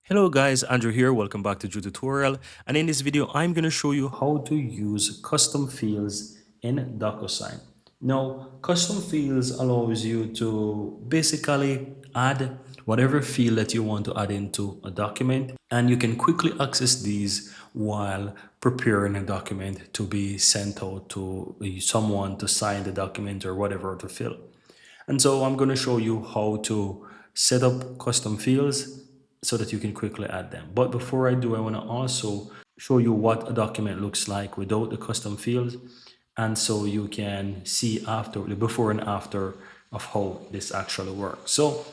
Hello guys, Andrew here. Welcome back to Drew Tutorial. And in this video, I'm going to show you how to use custom fields in DocuSign. Now, custom fields allows you to basically add whatever field that you want to add into a document, and you can quickly access these while preparing a document to be sent out to someone to sign the document or whatever to fill. And so I'm going to show you how to set up custom fields so that you can quickly add them. But before I do, I want to also show you what a document looks like without the custom fields. And so you can see after the before and after of how this actually works. So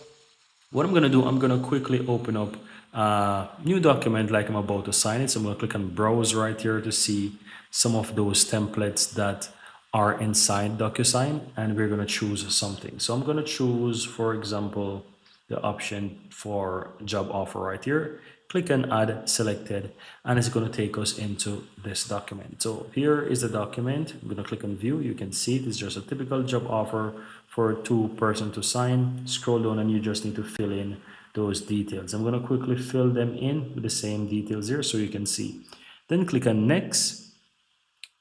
what I'm going to do, I'm going to quickly open up a new document like I'm about to sign it. So I'm going to click on browse right here to see some of those templates that are inside DocuSign, and we're going to choose something. So I'm going to choose, for example, the option for job offer right here. Click on add selected, and it's going to take us into this document. So here is the document. I'm going to click on view. You can see it is just a typical job offer for two-person to sign. Scroll down and you just need to fill in those details. I'm going to quickly fill them in with the same details here so you can see. Then click on next.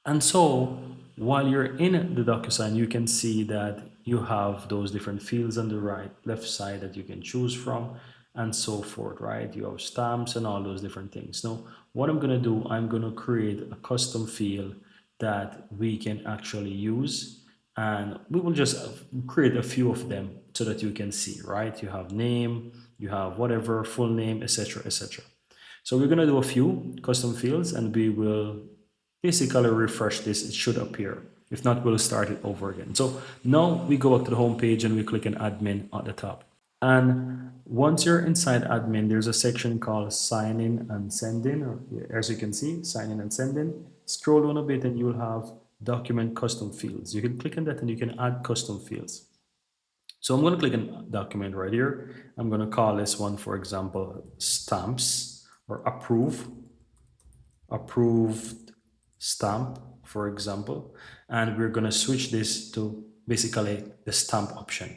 And so while you're in the DocuSign, you can see that you have those different fields on the right, left side that you can choose from and so forth, right? You have stamps and all those different things. Now, what I'm going to do, I'm going to create a custom field that we can actually use, and we will just create a few of them so that you can see, right? You have name, you have whatever, full name, etc., etc. So we're going to do a few custom fields and we will basically refresh this. It should appear. If not, we'll start it over again. So now we go back to the home page and we click on admin at the top. And once you're inside admin, there's a section called sign in and send in, or as you can see, sign in and send in. Scroll down a bit and you'll have document custom fields. You can click on that and you can add custom fields. So I'm going to click on document right here. I'm going to call this one, for example, stamps or approved stamp, for example. And we're going to switch this to basically the stamp option.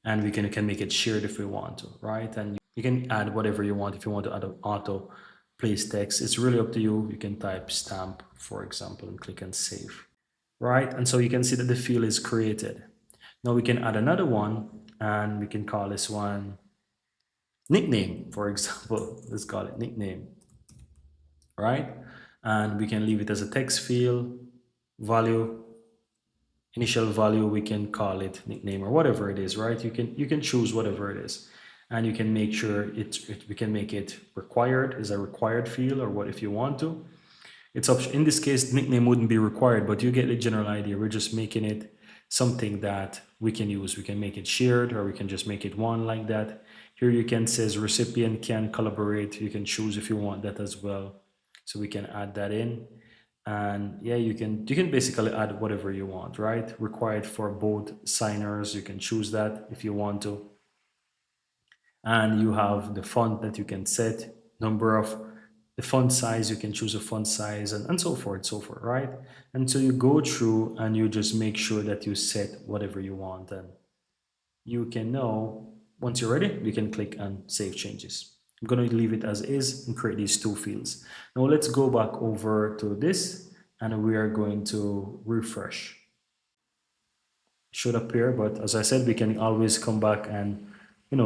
And we can make it shared if we want to, right? And you can add whatever you want. If you want to add an auto place text, it's really up to you. You can type stamp, for example, and click on save, right? And so you can see that the field is created. Now we can add another one and we can call this one nickname, for example. Let's call it nickname, right? And we can leave it as a text field, value, initial value, we can call it nickname or whatever it is, right? You can choose whatever it is, and you can make sure we can make it required, is a required field, or what if you want to. It's option. In this case, nickname wouldn't be required, but you get the general idea. We're just making it something that we can use. We can make it shared, or we can just make it one like that. Here you can says recipient can collaborate. You can choose if you want that as well. So we can add that in. And yeah, you can basically add whatever you want, right? Required for both signers. You can choose that if you want to. And you have the font that you can set, number of the font size, you can choose a font size, and so forth, right? And so you go through and you just make sure that you set whatever you want, and you can now, once you're ready, you can click on save changes. I'm going to leave it as is and create these two fields. Now let's go back over to this and we are going to refresh. It should appear, but as I said, we can always come back and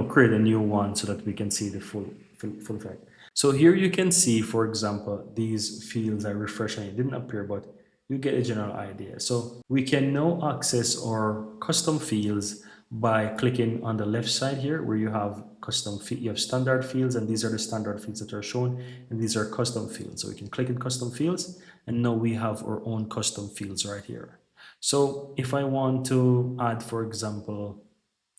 create a new one so that we can see the full effect. So here you can see, for example, these fields are refreshing. It didn't appear, but you get a general idea. So we can now access our custom fields by clicking on the left side here where you have you have standard fields, and these are the standard fields that are shown, and these are custom fields. So we can click in custom fields, and now we have our own custom fields right here. So if I want to add, for example,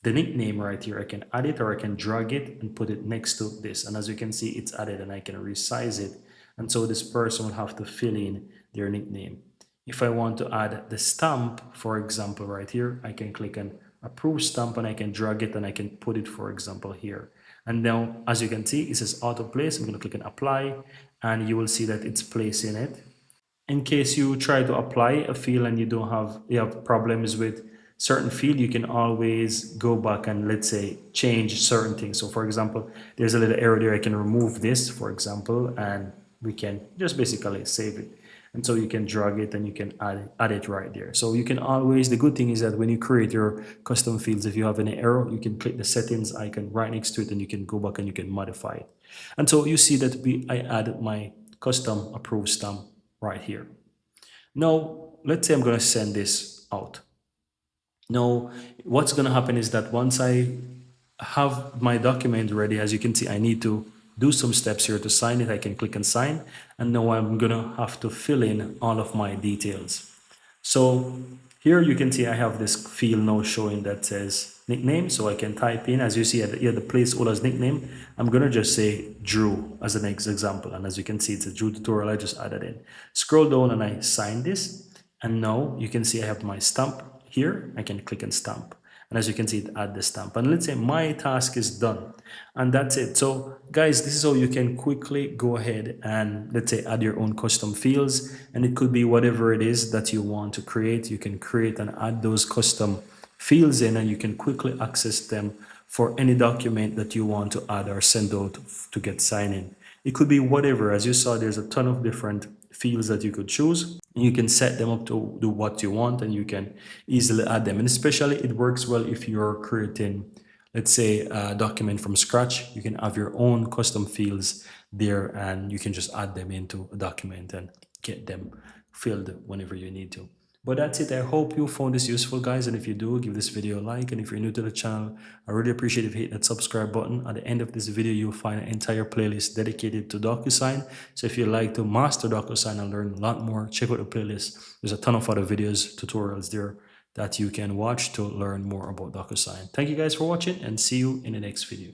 the nickname right here, I can add it, or I can drag it and put it next to this. And as you can see, it's added, and I can resize it. And so this person will have to fill in their nickname. If I want to add the stamp, for example, right here, I can click on approve stamp and I can drag it and I can put it, for example, here. And now, as you can see, it says auto place. I'm going to click on apply, and you will see that it's placing it. In case you try to apply a field and you have problems with certain field, you can always go back and, let's say, change certain things. So for example, there's a little area there. I can remove this, for example, and we can just basically save it. And so you can drag it and you can add it right there. So you can always, the good thing is that when you create your custom fields, if you have any error, you can click the settings icon right next to it and you can go back and you can modify it. And so you see that I added my custom approved stamp right here. Now, let's say I'm going to send this out. Now, what's going to happen is that once I have my document ready, as you can see, I need to do some steps here to sign it. I can click and sign, and now I'm going to have to fill in all of my details. So here you can see I have this field now showing that says nickname. So I can type in, as you see here, the placeholder's nickname. I'm going to just say Drew as the next example. And as you can see, it's a Drew tutorial I just added in. Scroll down and I sign this. And now you can see I have my stamp here. I can click and stamp. And as you can see, it add the stamp. And let's say my task is done. And that's it. So guys, this is how you can quickly go ahead and, let's say, add your own custom fields. And it could be whatever it is that you want to create. You can create and add those custom fields in, and you can quickly access them for any document that you want to add or send out to get signed in. It could be whatever. As you saw, there's a ton of different fields that you could choose. You can set them up to do what you want, and you can easily add them. And especially it works well if you're creating, let's say, a document from scratch. You can have your own custom fields there, and you can just add them into a document and get them filled whenever you need to. But that's it. I hope you found this useful, guys. And if you do, give this video a like. And if you're new to the channel, I really appreciate if you hit that subscribe button. At the end of this video, you'll find an entire playlist dedicated to DocuSign. So if you like to master DocuSign and learn a lot more, check out the playlist. There's a ton of other videos, tutorials there that you can watch to learn more about DocuSign. Thank you guys for watching, and see you in the next video.